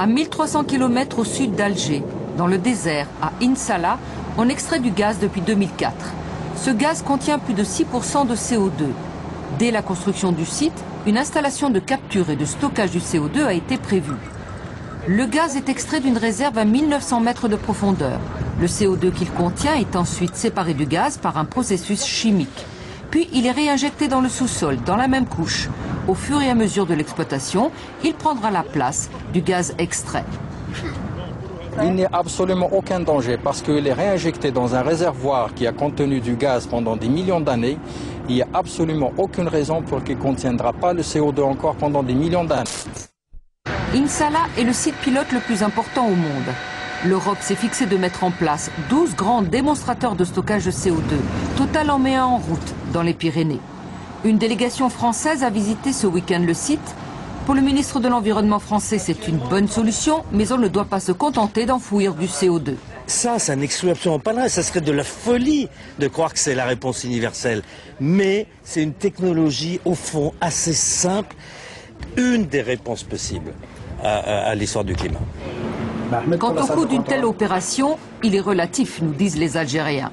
À 1300 km au sud d'Alger, dans le désert, à Insala, on extrait du gaz depuis 2004. Ce gaz contient plus de 6% de CO2. Dès la construction du site, une installation de capture et de stockage du CO2 a été prévue. Le gaz est extrait d'une réserve à 1900 mètres de profondeur. Le CO2 qu'il contient est ensuite séparé du gaz par un processus chimique. Puis il est réinjecté dans le sous-sol, dans la même couche. Au fur et à mesure de l'exploitation, il prendra la place du gaz extrait. Il n'y a absolument aucun danger parce qu'il est réinjecté dans un réservoir qui a contenu du gaz pendant des millions d'années. Il n'y a absolument aucune raison pour qu'il ne contiendra pas le CO2 encore pendant des millions d'années. Insala est le site pilote le plus important au monde. L'Europe s'est fixé de mettre en place 12 grands démonstrateurs de stockage de CO2. Total en met un en route dans les Pyrénées. Une délégation française a visité ce week-end le site. Pour le ministre de l'Environnement français, c'est une bonne solution, mais on ne doit pas se contenter d'enfouir du CO2. Ça n'exclut absolument pas là. Ça serait de la folie de croire que c'est la réponse universelle. Mais c'est une technologie, au fond, assez simple. Une des réponses possibles à l'histoire du climat. Quant au coût d'une telle opération, il est relatif, nous disent les Algériens.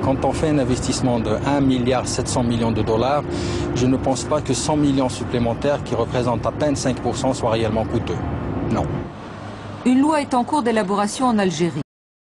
Quand on fait un investissement de 1,7 milliard de dollars, je ne pense pas que 100 millions supplémentaires, qui représentent à peine 5%, soient réellement coûteux. Non. Une loi est en cours d'élaboration en Algérie.